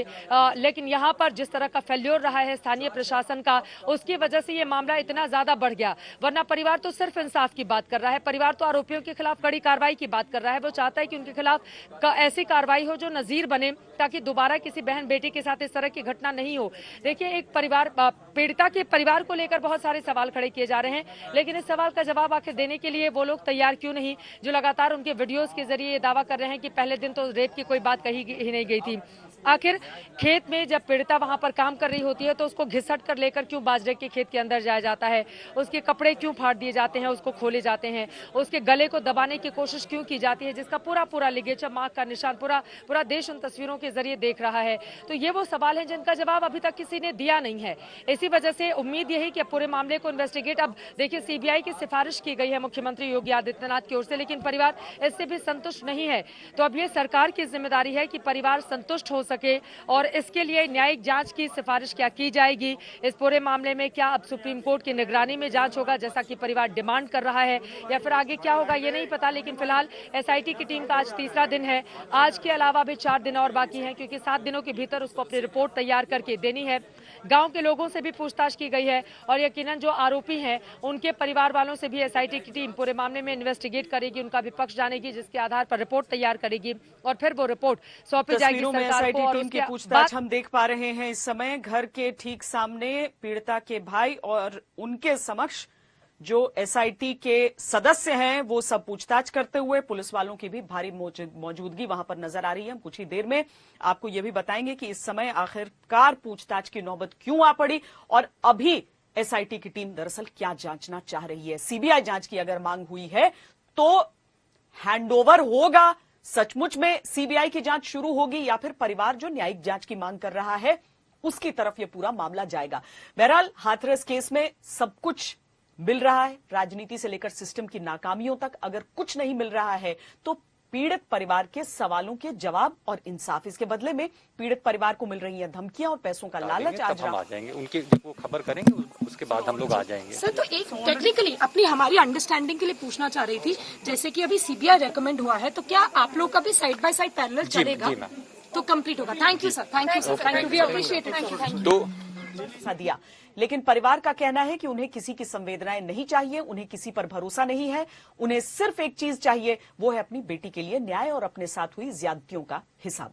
लेकिन यहाँ पर जिस तरह का फेल्योर रहा है स्थानीय प्रशासन का, उसकी वजह से ये मामला इतना ज्यादा बढ़ गया। वरना परिवार तो सिर्फ इंसाफ की बात कर रहा है, परिवार तो आरोपियों के खिलाफ कड़ी कार्रवाई की बात कर रहा है। वो चाहता है कि उनके खिलाफ ऐसी कार्रवाई हो जो नजीर बने, ताकि दोबारा किसी बहन बेटी के साथ इस तरह की घटना नहीं हो। देखिए, एक परिवार, पीड़िता के परिवार को लेकर बहुत सारे सवाल खड़े किए जा रहे हैं, लेकिन इस सवाल का जवाब आखिर देने के लिए वो लोग तैयार क्यों नहीं, जो लगातार उनके वीडियोस के जरिए ये दावा कर रहे हैं कि पहले दिन तो रेप की कोई बात कही ही नहीं गई थी। आखिर खेत में जब पीड़िता वहां पर काम कर रही होती है तो उसको घिसट कर लेकर क्यों बाजरे के खेत के अंदर जाया जाता है? उसके कपड़े क्यों फाड़ दिए जाते हैं, उसको खोले जाते हैं? उसके गले को दबाने की कोशिश क्यों की जाती है, जिसका पूरा लिगेचर मार्क का निशान पूरा देश उन तस्वीरों के जरिए देख रहा है? तो ये वो सवाल है जिनका जवाब अभी तक किसी ने दिया नहीं है। इसी वजह से उम्मीद यही कि पूरे मामले को इन्वेस्टिगेट, अब देखिए सीबीआई की सिफारिश की गई है मुख्यमंत्री योगी आदित्यनाथ की ओर से, लेकिन परिवार इससे भी संतुष्ट नहीं है। तो अब ये सरकार की जिम्मेदारी है कि परिवार संतुष्ट हो सके, और इसके लिए न्यायिक जांच की सिफारिश क्या की जाएगी इस पूरे मामले में? क्या अब सुप्रीम कोर्ट की निगरानी में जांच होगा जैसा कि परिवार डिमांड कर रहा है, या फिर आगे क्या होगा ये नहीं पता। लेकिन फिलहाल एसआईटी की टीम का आज 3रा दिन है। आज के अलावा भी 4 दिन और बाकी हैं, क्योंकि 7 दिनों के भीतर उसको अपनी रिपोर्ट तैयार करके देनी है। गांव के लोगों से भी पूछताछ की गई है, और यकीनन जो आरोपी हैं उनके परिवार वालों से भी एसआईटी की टीम पूरे मामले में इन्वेस्टिगेट करेगी, उनका भी पक्ष जानेगी, जिसके आधार पर रिपोर्ट तैयार करेगी और फिर वो रिपोर्ट सौंपी जाएगी सरकार को। और
पूछताछ हम देख पा रहे हैं इस समय घर के ठीक सामने पीड़िता के भाई और उनके समक्ष जो एसआईटी के सदस्य हैं वो सब पूछताछ करते हुए, पुलिस वालों की भी भारी मौजूदगी वहां पर नजर आ रही है। हम कुछ ही देर में आपको ये भी बताएंगे कि इस समय आखिरकार पूछताछ की नौबत क्यों आ पड़ी और अभी एसआईटी की टीम दरअसल क्या जांचना चाह रही है। सीबीआई जांच की अगर मांग हुई है तो हैंडओवर होगा, सचमुच में सीबीआई की जांच शुरू होगी, या फिर परिवार जो न्यायिक जांच की मांग कर रहा है उसकी तरफ यह पूरा मामला जाएगा। बहरहाल हाथरस केस में सब कुछ मिल रहा है, राजनीति से लेकर सिस्टम की नाकामियों तक। अगर कुछ नहीं मिल रहा है तो पीड़ित परिवार के सवालों के जवाब और इंसाफ, इसके बदले में पीड़ित परिवार को मिल रही है धमकियां और पैसों का लालच। आज
हम आ जाएंगे, उनके वो खबर करेंगे, उसके बाद हम लोग आ जाएंगे।
सर, तो एक टेक्निकली अपनी हमारी अंडरस्टैंडिंग के लिए पूछना चाह रही थी, जैसे कि अभी सीबीआई रेकमेंड हुआ है, तो क्या आप लोग का भी साइड बाय साइड पैरेलल चलेगा? तो कंप्लीट होगा। Thank you sir, thank you sir, thank you, we appreciate it, thank you.
दिया, लेकिन परिवार का कहना है कि उन्हें किसी की संवेदनाएं नहीं चाहिए, उन्हें किसी पर भरोसा नहीं है, उन्हें सिर्फ एक चीज चाहिए, वो है अपनी बेटी के लिए न्याय और अपने साथ हुई ज्यादतियों का हिसाब।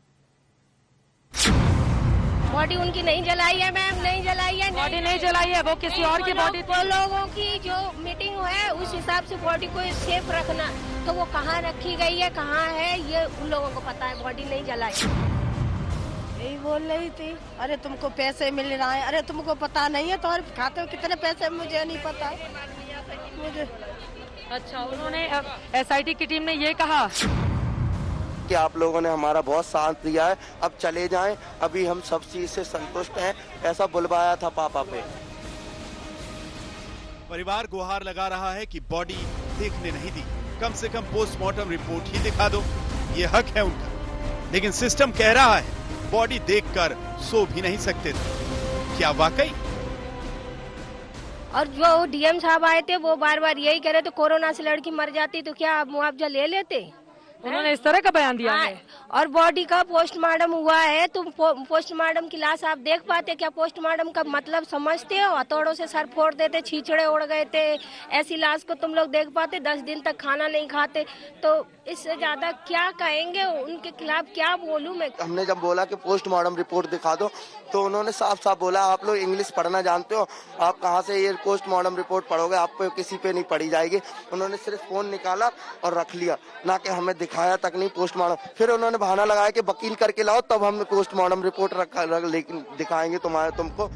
बॉडी उनकी नहीं जलाई है मैम, नहीं जलाई है,
बॉडी नहीं जलाई है, वो किसी और की बॉडी।
वो लोगों की जो मीटिंग है उस हिसाब से बॉडी को सेफ रखना, तो वो कहाँ रखी गई है, कहाँ है, ये उन लोगों को पता है। बॉडी नहीं जलाई।
यही बोल रही थी, अरे तुमको पैसे मिल रहा है, अरे तुमको पता नहीं है तुम्हारे खाते में कितने पैसे, मुझे नहीं पता मुझे।
अच्छा, उन्होंने एसआईटी की टीम ने ये कहा
कि आप लोगों ने हमारा बहुत साथ दिया है, अब चले जाएं, अभी हम सब चीज से संतुष्ट हैं, ऐसा बुलवाया था पापा पे।
परिवार गुहार लगा रहा है कि बॉडी देखने नहीं दी, कम से कम पोस्टमार्टम रिपोर्ट ही दिखा दो, ये हक है उनका। लेकिन सिस्टम कह रहा है बॉडी देखकर सो भी नहीं सकते थे। क्या वाकई?
और जो डीएम साहब आए थे वो बार बार यही कह रहे थे कोरोना से लड़की मर जाती तो क्या मुआवजा ले लेते।
उन्होंने इस तरह का बयान दिया है।
और बॉडी का पोस्टमार्टम हुआ है, तुम पोस्टमार्टम की लाश आप देख पाते क्या? पोस्टमार्टम का मतलब समझते हो? हथौड़ों से सर फोड़ देते, छींचड़े उड़ गए थे, ऐसी लाश को तुम लोग देख पाते? 10 दिन तक खाना नहीं खाते, तो इससे ज्यादा क्या कहेंगे? उनके खिलाफ क्या बोलूं मैं?
हमने जब बोला कि पोस्टमार्टम रिपोर्ट दिखा दो तो उन्होंने साफ साफ बोला आप लोग इंग्लिश पढ़ना जानते हो, आप कहाँ से ये पोस्टमार्टम रिपोर्ट पढ़ोगे, आपको किसी पे नहीं पढ़ी जाएगी। उन्होंने सिर्फ फोन निकाला और रख लिया, ना कि हमें दिखाया तक नहीं पोस्टमार्टम। फिर उन्होंने बहाना लगाया कि वकील करके लाओ तब हम पोस्टमार्टम रिपोर्ट लेकिन दिखाएंगे तुमको।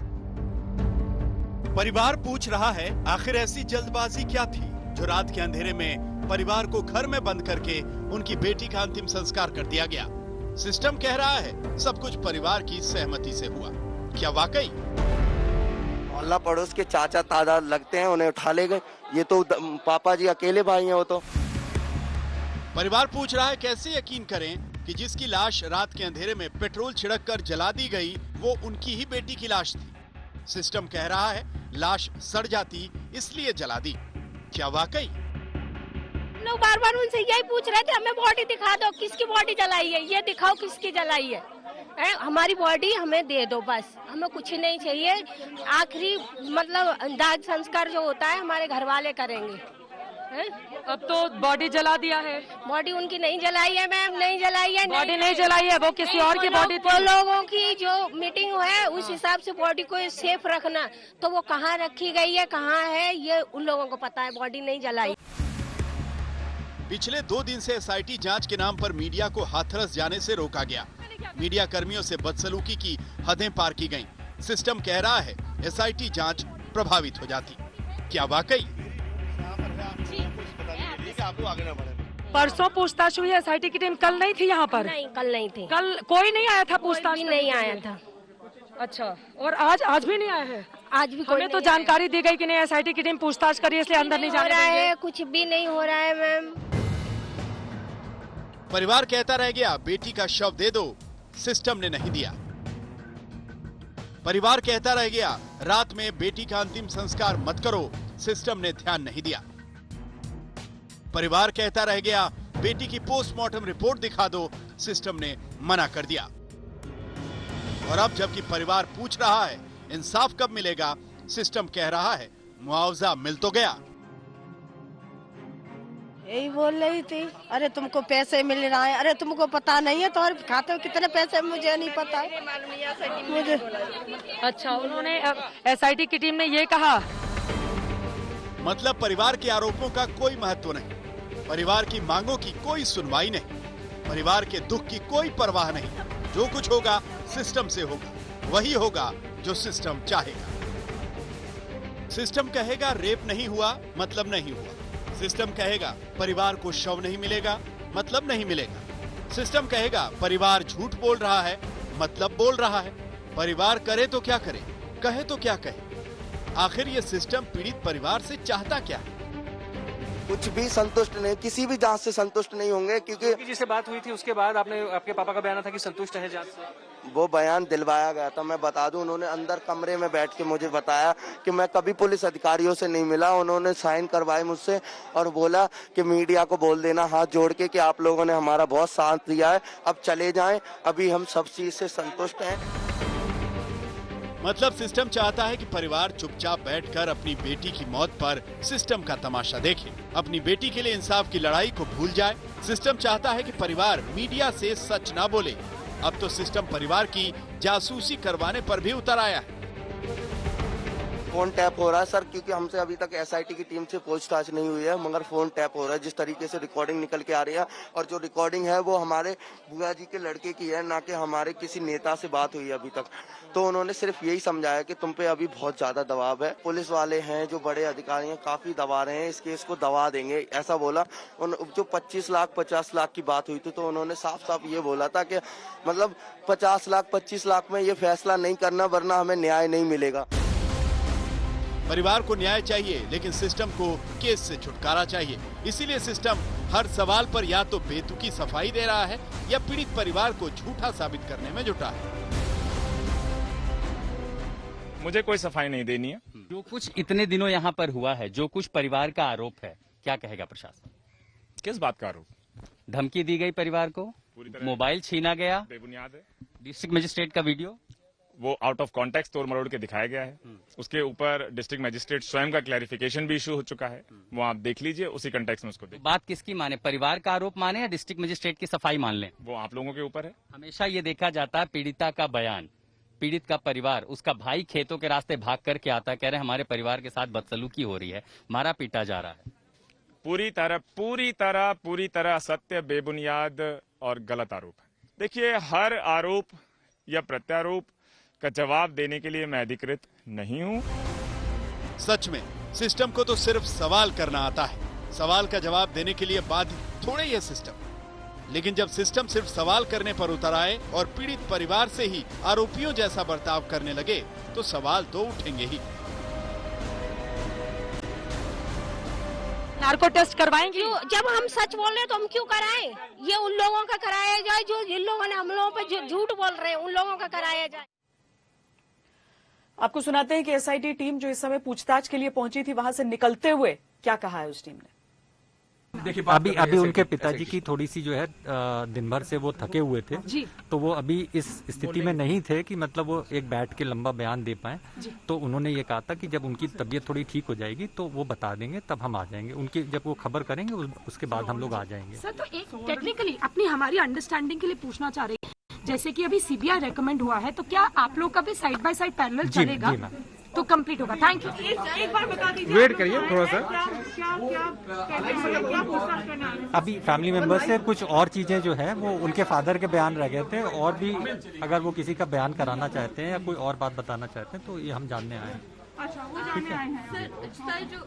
परिवार पूछ रहा है आखिर ऐसी जल्दबाजी क्या थी जो रात के अंधेरे में परिवार को घर में बंद करके उनकी बेटी का अंतिम संस्कार कर दिया गया। सिस्टम कह रहा है सब कुछ परिवार की सहमति से हुआ। क्या वाकई?
मोहल्ला पड़ोस के चाचा तादा लगते हैं, उन्हें उठा ले गए। ये तो पापा जी अकेले भाई हैं वो तो।
परिवार पूछ रहा है कैसे यकीन करें कि जिसकी लाश रात के अंधेरे में पेट्रोल छिड़क कर जला दी गई वो उनकी ही बेटी की लाश थी। सिस्टम कह रहा है लाश सड़ जाती इसलिए जला दी। क्या वाकई?
लोग बार बार उनसे यही पूछ रहे थे हमें बॉडी दिखा दो, किसकी बॉडी जलाई है, ये दिखाओ किसकी जलाई है। हमारी बॉडी हमें दे दो, बस हमें कुछ नहीं चाहिए। आखिरी मतलब दाह संस्कार जो होता है हमारे घर वाले करेंगे।
अब तो बॉडी जला दिया है।
बॉडी उनकी नहीं जलाई है मैम, नहीं जलाई है।
बॉडी नहीं जलाई है, वो किसी और की बॉडी थी।
वो लोगों की जो मीटिंग है उस हिसाब से बॉडी को सेफ रखना, तो वो कहाँ रखी गई है, कहाँ है, ये उन लोगों को पता है। बॉडी नहीं जलाई।
पिछले 2 दिन से एसआईटी जांच के नाम पर मीडिया को हाथरस जाने से रोका गया। मीडिया कर्मियों से बदसलूकी की हदें पार की गईं। सिस्टम कह रहा है एसआईटी जांच प्रभावित हो जाती। क्या वाकई?
परसों पूछताछ हुई, एसआईटी की टीम कल नहीं थी यहाँ पर?
नहीं, कल नहीं थी।
कल कोई नहीं आया था पूछताछ?
नहीं आया था।
अच्छा, और आज भी नहीं आया है?
आज भी
हमें तो जानकारी दी गई कि नहीं एसआईटी की टीम पूछताछ करी इसलिए अंदर नहीं जा
रहा है। कुछ भी नहीं हो रहा है मैम।
परिवार कहता रह गया बेटी का शव दे दो, सिस्टम ने नहीं दिया। परिवार कहता रह गया रात में बेटी का अंतिम संस्कार मत करो, सिस्टम ने ध्यान नहीं दिया। परिवार कहता रह गया बेटी की पोस्टमार्टम रिपोर्ट दिखा दो, सिस्टम ने मना कर दिया। और अब जबकि परिवार पूछ रहा है इंसाफ कब मिलेगा, सिस्टम कह रहा है मुआवजा मिल तो गया।
यही बोल रही थी, अरे तुमको पैसे मिल रहा है, अरे तुमको पता नहीं है तुम्हारे खाते में कितने पैसे, मुझे नहीं पता मुझे।
अच्छा, उन्होंने एसआईटी की टीम ने ये कहा।
मतलब परिवार के आरोपों का कोई महत्व नहीं, परिवार की मांगों की कोई सुनवाई नहीं, परिवार के दुख की कोई परवाह नहीं। जो कुछ होगा सिस्टम से होगा, वही होगा जो सिस्टम चाहेगा। सिस्टम कहेगा रेप नहीं हुआ, मतलब नहीं हुआ। सिस्टम कहेगा परिवार को शव नहीं मिलेगा, मतलब नहीं मिलेगा। सिस्टम कहेगा परिवार झूठ बोल रहा है, मतलब बोल रहा है। परिवार करे तो क्या करे, कहे तो क्या कहे। आखिर ये सिस्टम पीड़ित परिवार से चाहता क्या है?
कुछ भी संतुष्ट नहीं, किसी भी जांच से संतुष्ट नहीं होंगे, क्योंकि
जिससे बात हुई थी उसके बाद आपके पापा का बयान था कि संतुष्ट है जांच से।
वो बयान दिलवाया गया था। मैं बता दूं, उन्होंने अंदर कमरे में बैठ के मुझे बताया कि मैं कभी पुलिस अधिकारियों से नहीं मिला। उन्होंने साइन करवाए मुझसे और बोला कि मीडिया को बोल देना हाथ जोड़ के कि आप लोगों ने हमारा बहुत साथ दिया है, अब चले जाएं, अभी हम सब चीज से संतुष्ट हैं।
मतलब सिस्टम चाहता है कि परिवार चुपचाप बैठकर अपनी बेटी की मौत पर सिस्टम का तमाशा देखे, अपनी बेटी के लिए इंसाफ की लड़ाई को भूल जाए। सिस्टम चाहता है कि परिवार मीडिया से सच ना बोले। अब तो सिस्टम परिवार की जासूसी करवाने पर भी उतर आया है।
फोन टैप हो रहा है सर, क्योंकि हमसे अभी तक एसआईटी की टीम से पूछताछ नहीं हुई है, मगर फोन टैप हो रहा है। जिस तरीके से रिकॉर्डिंग निकल के आ रही है, और जो रिकॉर्डिंग है वो हमारे बुआ जी के लड़के की है, ना कि हमारे किसी नेता से बात हुई है अभी तक। तो उन्होंने सिर्फ यही समझाया कि तुम पे अभी बहुत ज्यादा दबाव है, पुलिस वाले हैं जो बड़े अधिकारी हैं काफी दबा रहे हैं, इस केस को दबा देंगे, ऐसा बोला। जो 25 लाख 50 लाख की बात हुई थी, तो उन्होंने साफ साफ ये बोला था कि मतलब 50 लाख 25 लाख में ये फैसला नहीं करना, वरना हमें न्याय नहीं मिलेगा।
परिवार को न्याय चाहिए, लेकिन सिस्टम को केस से छुटकारा चाहिए। इसीलिए सिस्टम हर सवाल पर या तो बेतुकी सफाई दे रहा है या पीड़ित परिवार को झूठा साबित करने में जुटा है।
मुझे कोई सफाई नहीं देनी है।
जो कुछ इतने दिनों यहाँ पर हुआ है, जो कुछ परिवार का आरोप है, क्या कहेगा प्रशासन?
किस बात का आरोप?
धमकी दी गई परिवार को, मोबाइल छीना गया,
बेबुनियाद है।
डिस्ट्रिक्ट मजिस्ट्रेट का वीडियो
वो आउट ऑफ कॉन्टेक्स्ट तोड़ मरोड़ के दिखाया गया है। उसके ऊपर डिस्ट्रिक्ट मजिस्ट्रेट स्वयं का क्लैरिफिकेशन भी इशू हो चुका है, वो आप देख लीजिए, उसी कंटेक्स्ट में उसको देखिए।
बात किसकी माने, परिवार का आरोप माने या डिस्ट्रिक्ट मजिस्ट्रेट की सफाई मान लें?
वो आप लोगों के ऊपर है।
हमेशा ये देखा जाता है पीड़िता का बयान, पीड़ित का परिवार, उसका भाई खेतों के रास्ते भाग करके आता, कह रहे हमारे परिवार के साथ बदसलूकी हो रही है, मारा पीटा जा रहा है।
पूरी तरह असत्य, बेबुनियाद और गलत आरोप है। देखिए, हर आरोप या प्रत्यारोप का जवाब देने के लिए मैं अधिकृत नहीं हूं।
सच में सिस्टम को तो सिर्फ सवाल करना आता है, सवाल का जवाब देने के लिए बाध्य थोड़े ही है सिस्टम। लेकिन जब सिस्टम सिर्फ सवाल करने पर उतर आए और पीड़ित परिवार से ही आरोपियों जैसा बर्ताव करने लगे तो सवाल तो उठेंगे ही।
नार्को टेस्ट करवाएंगे?
जब हम सच बोल रहे हैं तो हम क्यों कराएं? ये उन लोगों का कराया जाए जो जिन लोगों ने हम लोगों पर झूठ बोल रहे हैं, उन लोगों का कराया जाए।
आपको सुनाते हैं कि एसआईटी टीम जो इस समय पूछताछ के लिए पहुंची थी, वहां से निकलते हुए क्या कहा है उस टीम ने।
देखिए, अभी उनके पिताजी की थोड़ी सी जो है दिन भर से वो थके हुए थे
जी।
तो वो अभी इस स्थिति में नहीं थे कि मतलब वो एक बैठ के लंबा बयान दे पाए। तो उन्होंने ये कहा था कि जब उनकी तबीयत थोड़ी ठीक हो जाएगी तो वो बता देंगे, तब हम आ जाएंगे। उनकी जब वो खबर करेंगे उसके बाद हम लोग आ जाएंगे।
सर, तो एक टेक्निकली अपनी हमारी अंडरस्टैंडिंग के लिए पूछना चाह रहे हैं, जैसे कि अभी सीबीआई रेकमेंड हुआ है, तो क्या आप लोग का भी साइड बाय साइड पैरेलल चलेगा?
जी मैम,
तो कंप्लीट होगा। Thank you.
एक बार बता दीजिए,
वेट करिए थोड़ा सा।
क्या पूछताछ करना है?
अभी फैमिली मेंबर से कुछ और चीजें जो है वो उनके फादर के बयान रह गए थे, और भी अगर वो किसी का बयान कराना चाहते हैं या कोई और बात बताना चाहते हैं तो ये हम जानने आए हैं।
अच्छा, वो जानने आए हैं।
सर जो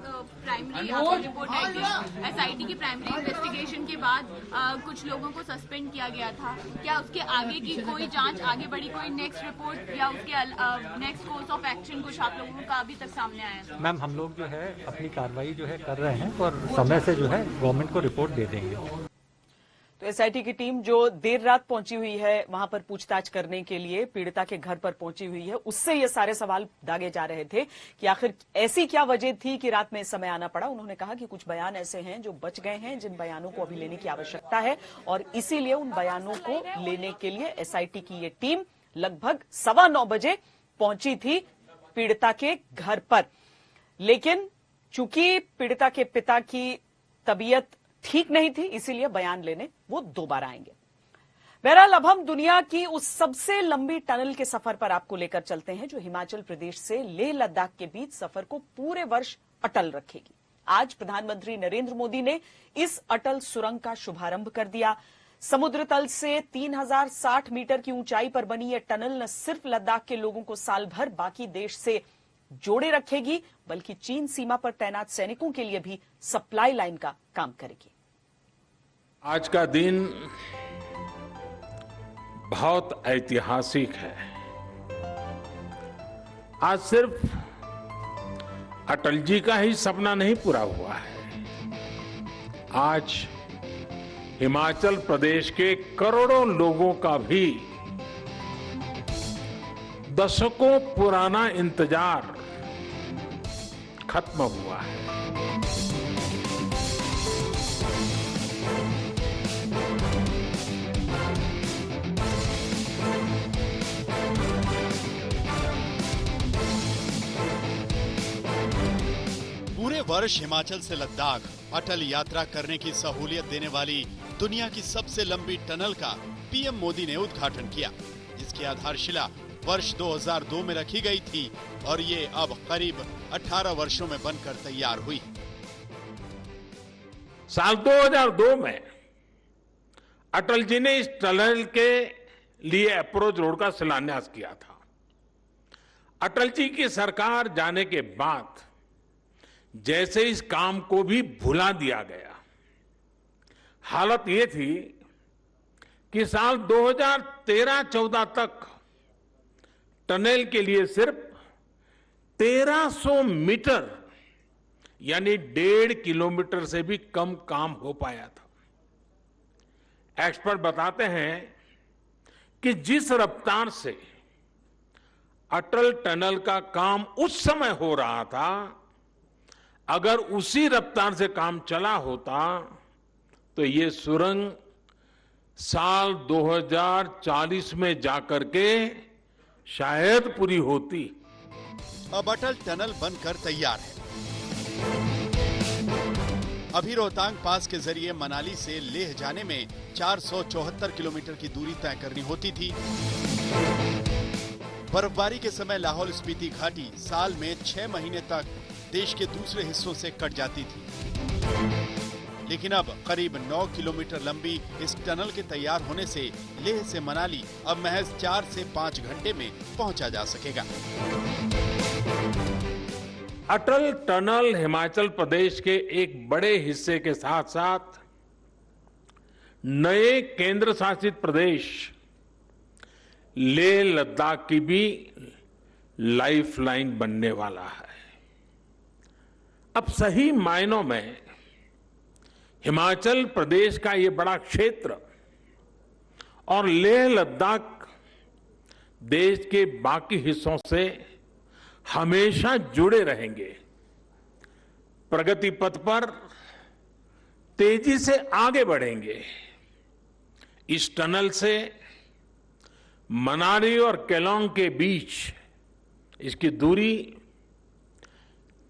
प्राइमरी रिपोर्ट आई थी, एसआईटी की प्राइमरी इन्वेस्टिगेशन के बाद कुछ लोगों को सस्पेंड किया गया था, क्या उसके आगे की कोई जांच आगे बढ़ी, कोई नेक्स्ट रिपोर्ट या उसके नेक्स्ट कोर्स ऑफ एक्शन कुछ आप लोगों का अभी तक सामने आया है?
मैम, हम लोग जो है अपनी कार्रवाई जो है कर रहे हैं और समय से जो है गवर्नमेंट को रिपोर्ट दे देंगे।
तो एसआईटी की टीम जो देर रात पहुंची हुई है वहां पर पूछताछ करने के लिए, पीड़िता के घर पर पहुंची हुई है, उससे ये सारे सवाल दागे जा रहे थे कि आखिर ऐसी क्या वजह थी कि रात में इस समय आना पड़ा। उन्होंने कहा कि कुछ बयान ऐसे हैं जो बच गए हैं, जिन बयानों को अभी लेने की आवश्यकता है, और इसीलिए उन बयानों को लेने के लिए एसआईटी की ये टीम लगभग 9:15 बजे पहुंची थी पीड़िता के घर पर। लेकिन चूंकि पीड़िता के पिता की तबीयत ठीक नहीं थी, इसीलिए बयान लेने वो दोबारा आएंगे। बहरहाल अब हम दुनिया की उस सबसे लंबी टनल के सफर पर आपको लेकर चलते हैं जो हिमाचल प्रदेश से लेह लद्दाख के बीच सफर को पूरे वर्ष अटल रखेगी। आज प्रधानमंत्री नरेंद्र मोदी ने इस अटल सुरंग का शुभारंभ कर दिया। समुद्र तल से 3060 मीटर की ऊंचाई पर बनी यह टनल न सिर्फ लद्दाख के लोगों को साल भर बाकी देश से जोड़े रखेगी, बल्कि चीन सीमा पर तैनात सैनिकों के लिए भी सप्लाई लाइन का काम करेगी।
आज का दिन बहुत ऐतिहासिक है। आज सिर्फ अटल जी का ही सपना नहीं पूरा हुआ है, आज हिमाचल प्रदेश के करोड़ों लोगों का भी दशकों पुराना इंतजार खत्म हुआ है।
पूरे वर्ष हिमाचल से लद्दाख अटल यात्रा करने की सहूलियत देने वाली दुनिया की सबसे लंबी टनल का पीएम मोदी ने उद्घाटन किया, जिसकी आधारशिला वर्ष 2002 में रखी गई थी और ये अब करीब 18 वर्षों में बनकर तैयार हुई।
साल 2002 में अटल जी ने इस टनल के लिए अप्रोच रोड का शिलान्यास किया था। अटल जी की सरकार जाने के बाद जैसे इस काम को भी भुला दिया गया। हालत ये थी कि साल 2013-14 तक टनल के लिए सिर्फ 1300 मीटर यानी 1.5 किलोमीटर से भी कम काम हो पाया था। एक्सपर्ट बताते हैं कि जिस रफ्तार से अटल टनल का काम उस समय हो रहा था, अगर उसी रफ्तार से काम चला होता तो ये सुरंग साल 2040 में जाकर के शायद पूरी होती।
अब अटल टनल बनकर तैयार है। अभी रोहतांग पास के जरिए मनाली से लेह जाने में 474 किलोमीटर की दूरी तय करनी होती थी। बर्फबारी के समय लाहौल स्पीति घाटी साल में 6 महीने तक देश के दूसरे हिस्सों से कट जाती थी, लेकिन अब करीब 9 किलोमीटर लंबी इस टनल के तैयार होने से लेह से मनाली अब महज 4 से 5 घंटे में पहुंचा जा सकेगा।
अटल टनल हिमाचल प्रदेश के एक बड़े हिस्से के साथ साथ नए केंद्र शासित प्रदेश लेह लद्दाख की भी लाइफलाइन बनने वाला है। अब सही मायनों में हिमाचल प्रदेश का ये बड़ा क्षेत्र और लेह लद्दाख देश के बाकी हिस्सों से हमेशा जुड़े रहेंगे, प्रगति पथ पर तेजी से आगे बढ़ेंगे। इस टनल से मनाली और केलोंग के बीच इसकी दूरी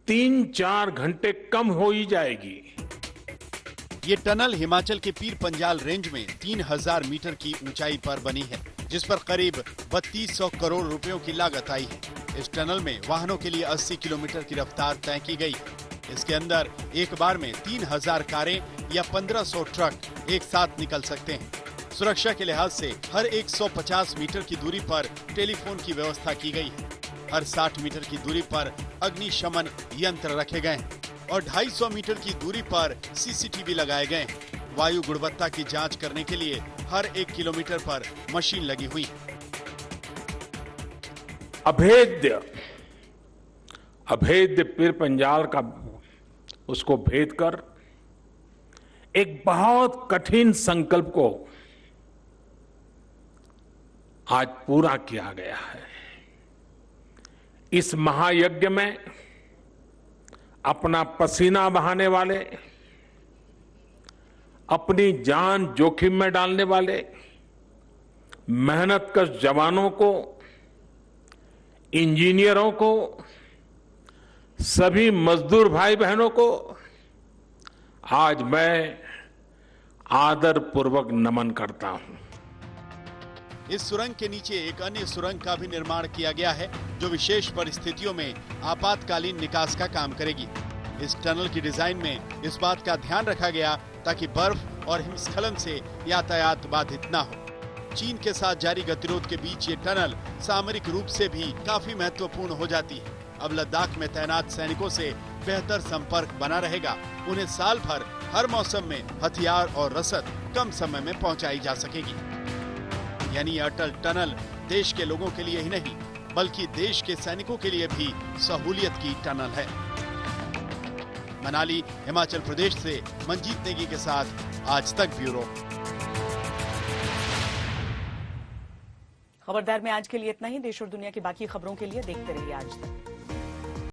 3-4 घंटे कम हो ही जाएगी।
ये टनल हिमाचल के पीर पंजाल रेंज में 3000 मीटर की ऊंचाई पर बनी है, जिस पर करीब 3200 करोड़ रुपयों की लागत आई है। इस टनल में वाहनों के लिए 80 किलोमीटर की रफ्तार तय की गई। इसके अंदर एक बार में 3000 कारें या 1500 ट्रक एक साथ निकल सकते हैं। सुरक्षा के लिहाज से हर 150 मीटर की दूरी पर टेलीफोन की व्यवस्था की गई है। हर 60 मीटर की दूरी पर अग्निशमन यंत्र रखे गए हैं और 250 मीटर की दूरी पर सीसीटीवी लगाए गए हैं। वायु गुणवत्ता की जांच करने के लिए हर 1 किलोमीटर पर मशीन लगी हुई है।
अभेद्य पीर पंजाल का उसको भेद कर एक बहुत कठिन संकल्प को आज पूरा किया गया है। इस महायज्ञ में अपना पसीना बहाने वाले, अपनी जान जोखिम में डालने वाले मेहनतकश जवानों को, इंजीनियरों को, सभी मजदूर भाई बहनों को आज मैं आदर पूर्वक नमन करता हूं।
इस सुरंग के नीचे एक अन्य सुरंग का भी निर्माण किया गया है, जो विशेष परिस्थितियों में आपातकालीन निकास का काम करेगी। इस टनल की डिजाइन में इस बात का ध्यान रखा गया ताकि बर्फ और हिमस्खलन से यातायात बाधित न हो। चीन के साथ जारी गतिरोध के बीच ये टनल सामरिक रूप से भी काफी महत्वपूर्ण हो जाती है। अब लद्दाख में तैनात सैनिकों से बेहतर संपर्क बना रहेगा। उन्हें साल भर हर मौसम में हथियार और रसद कम समय में पहुंचाई जा सकेगी। यानी अटल टनल देश के लोगों के लिए ही नहीं, बल्कि देश के सैनिकों के लिए भी सहूलियत की टनल है। मनाली, हिमाचल प्रदेश से मंजीत नेगी के साथ आज तक ब्यूरो।
खबरदार में आज के लिए इतना ही। देश और दुनिया की बाकी खबरों के लिए देखते रहिए आज तक।